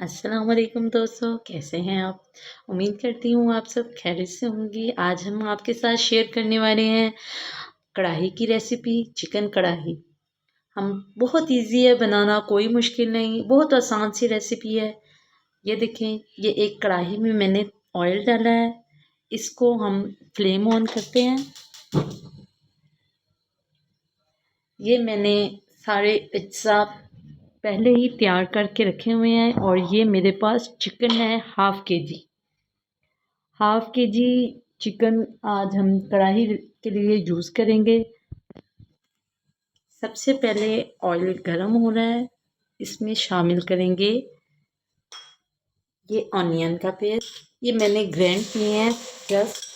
अस्सलाम वालेकुम दोस्तों, कैसे हैं आप? उम्मीद करती हूँ आप सब खैरियत से होंगी। आज हम आपके साथ शेयर करने वाले हैं कढ़ाई की रेसिपी, चिकन कढ़ाई। हम बहुत ईज़ी है बनाना, कोई मुश्किल नहीं, बहुत आसान सी रेसिपी है। ये देखें, ये एक कढ़ाई में मैंने ऑयल डाला है। इसको हम फ्लेम ऑन करते हैं। ये मैंने सारे अज्जा पहले ही तैयार करके रखे हुए हैं और ये मेरे पास चिकन है हाफ के जी चिकन आज हम कढ़ाई के लिए यूज़ करेंगे। सबसे पहले ऑयल गरम हो रहा है, इसमें शामिल करेंगे ये ऑनियन का पेस्ट। ये मैंने ग्राइंड किए हैं जस्ट।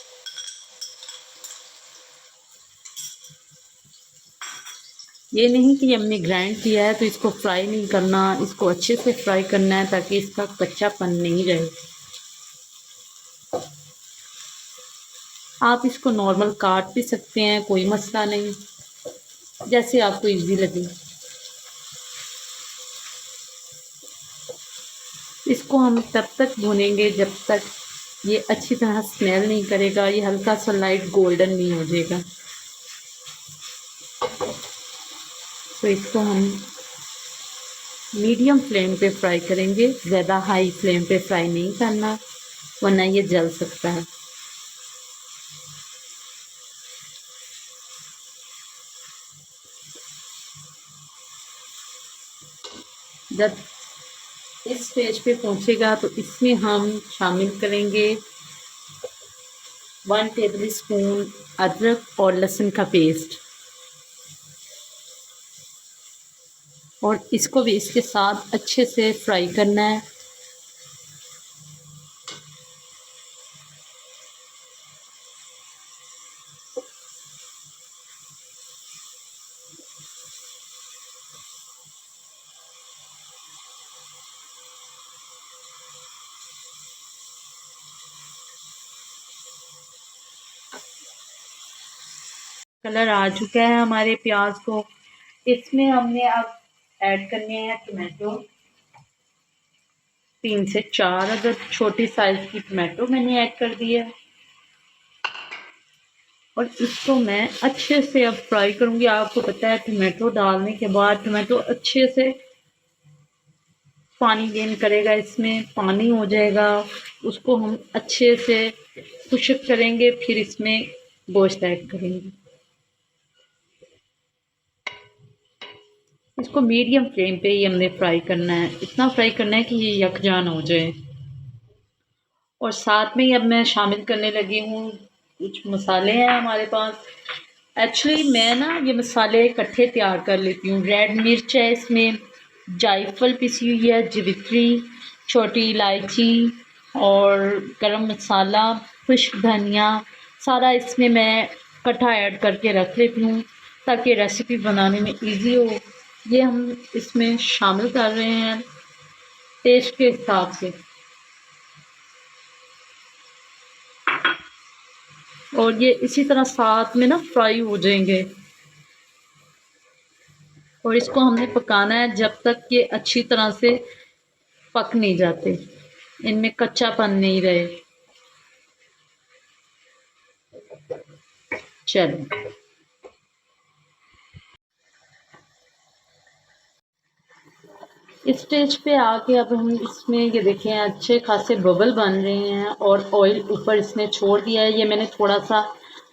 ये नहीं कि हमने ग्राइंड किया है तो इसको फ्राई नहीं करना, इसको अच्छे से फ्राई करना है ताकि इसका कच्चापन नहीं रहे। आप इसको नॉर्मल काट भी सकते हैं, कोई मसला नहीं, जैसे आपको इजी लगे। इसको हम तब तक भूनेंगे जब तक ये अच्छी तरह स्मेल नहीं करेगा, ये हल्का सा लाइट गोल्डन नहीं हो जाएगा। तो इसको हम मीडियम फ्लेम पे फ्राई करेंगे, ज़्यादा हाई फ्लेम पे फ्राई नहीं करना वरना ये जल सकता है। जब इस स्टेज पे पहुंचेगा तो इसमें हम शामिल करेंगे 1 टेबल स्पून अदरक और लहसुन का पेस्ट और इसको भी इसके साथ अच्छे से फ्राई करना है। कलर आ चुका है हमारे प्याज को। इसमें हमने अब ऐड करने हैं टमाटो। 3 से 4 अदद छोटी साइज की टमाटो मैंने ऐड कर दी है और इसको मैं अच्छे से अब फ्राई करूंगी। आपको पता है टमाटो डालने के बाद टमाटो अच्छे से पानी गेन करेगा, इसमें पानी हो जाएगा। उसको हम अच्छे से खुश्क करेंगे, फिर इसमें गोश्त ऐड करेंगे। इसको मीडियम फ्लेम पे ही हमने फ्राई करना है, इतना फ्राई करना है कि ये यकजान हो जाए। और साथ में ही अब मैं शामिल करने लगी हूँ कुछ मसाले हैं हमारे पास। एक्चुअली मैं ना ये मसाले इकट्ठे तैयार कर लेती हूँ। रेड मिर्च है इसमें, जायफल पिसी हुई है, जवित्री, छोटी इलायची और गरम मसाला, खुश्क धनिया, सारा इसमें मैं इकट्ठा ऐड करके रख लेती हूँ ताकि रेसिपी बनाने में इजी हो। ये हम इसमें शामिल कर रहे हैं टेस्ट के हिसाब से और ये इसी तरह साथ में ना फ्राई हो जाएंगे और इसको हमने पकाना है जब तक ये अच्छी तरह से पक नहीं जाते, इनमें कच्चापन नहीं रहे। चलो, इस स्टेज पे आके अब हम इसमें ये देखें अच्छे खासे बबल बन रहे हैं और ऑयल ऊपर इसने छोड़ दिया है। ये मैंने थोड़ा सा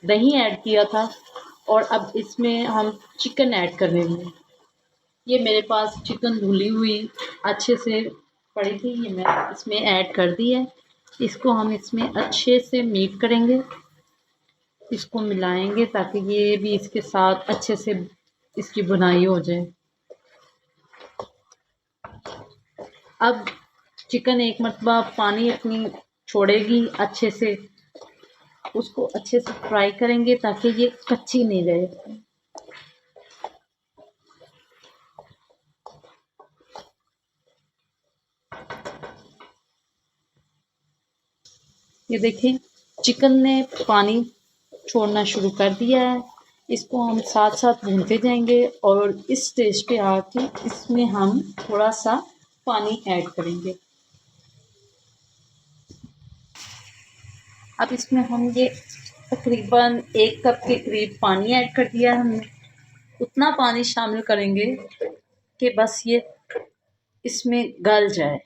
दही ऐड किया था और अब इसमें हम चिकन ऐड कर लेंगे। ये मेरे पास चिकन धुली हुई अच्छे से पड़ी थी, ये मैं इसमें ऐड कर दी है। इसको हम इसमें अच्छे से मीट करेंगे, इसको मिलाएंगे ताकि ये भी इसके साथ अच्छे से इसकी बुनाई हो जाए। अब चिकन एक मरतबा पानी अपनी छोड़ेगी अच्छे से, उसको अच्छे से फ्राई करेंगे ताकि ये कच्ची नहीं रहे। ये देखें चिकन ने पानी छोड़ना शुरू कर दिया है, इसको हम साथ साथ भूनते जाएंगे और इस स्टेज पे आके इसमें हम थोड़ा सा पानी ऐड करेंगे। अब इसमें हम ये तकरीबन 1 कप के करीब पानी ऐड कर दिया हमने। उतना पानी शामिल करेंगे कि बस ये इसमें गल जाए।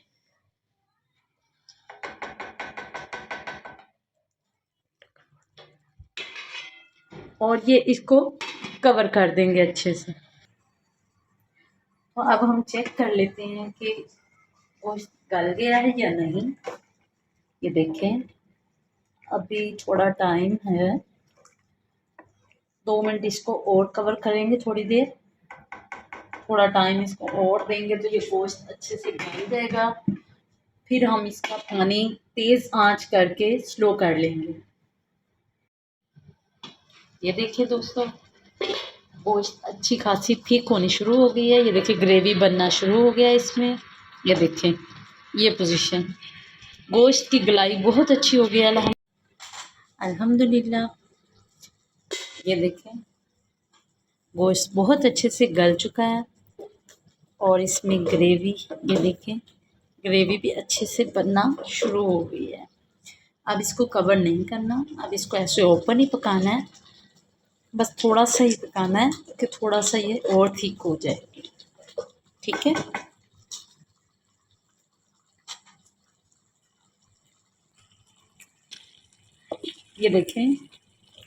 और ये इसको कवर कर देंगे अच्छे से। तो अब हम चेक कर लेते हैं कि गोश्त गल गया है या नहीं। ये देखें, अभी थोड़ा टाइम है, 2 मिनट इसको और कवर करेंगे थोड़ी देर। थोड़ा टाइम इसको और देंगे तो ये गोश्त अच्छे से गल जाएगा। फिर हम इसका पानी तेज़ आंच करके स्लो कर लेंगे। ये देखिए दोस्तों, गोश्त अच्छी खासी थिक होनी शुरू हो गई है। ये देखिए ग्रेवी बनना शुरू हो गया है इसमें। ये देखें, ये पोजीशन, गोश्त की गलाई बहुत अच्छी हो गई है अल्हम्दुलिल्लाह। ये देखें, गोश्त बहुत अच्छे से गल चुका है और इसमें ग्रेवी, ये देखें, ग्रेवी भी अच्छे से बनना शुरू हो गई है। अब इसको कवर नहीं करना, अब इसको ऐसे ओपन ही पकाना है। बस थोड़ा सा ही पकाना है कि थोड़ा सा ये और थिक हो जाएगी। ठीक है, ये देखें,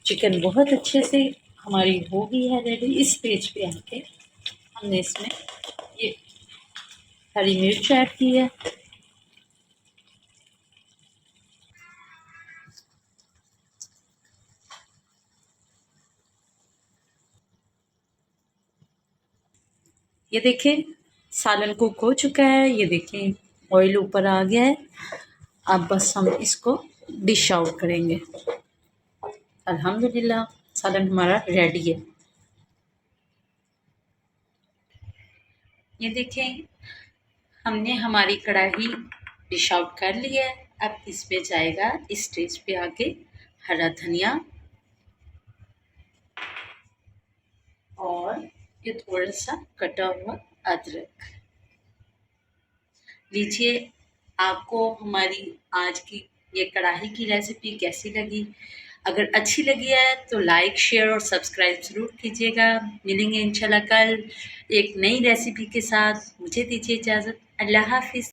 चिकन बहुत अच्छे से हमारी हो गई है रेडी। इस स्टेज पे आके हमने इसमें ये हरी मिर्च ऐड की है। ये देखें, सालन कुक हो चुका है। ये देखें, ऑयल ऊपर आ गया है। अब बस हम इसको डिश आउट करेंगे। अल्हम्दुलिल्लाह, सालन हमारा रेडी है। ये देखें, हमने हमारी कढ़ाई डिश आउट कर लिया है। अब इस पे जाएगा, इस स्टेज पे आके हरा धनिया और ये थोड़ा सा कटा हुआ अदरक। लीजिए, आपको हमारी आज की ये कढ़ाई की रेसिपी कैसी लगी? अगर अच्छी लगी है तो लाइक, शेयर और सब्सक्राइब ज़रूर कीजिएगा। मिलेंगे इंशाल्लाह कल एक नई रेसिपी के साथ। मुझे दीजिए इजाज़त। अल्लाह हाफ़िज़।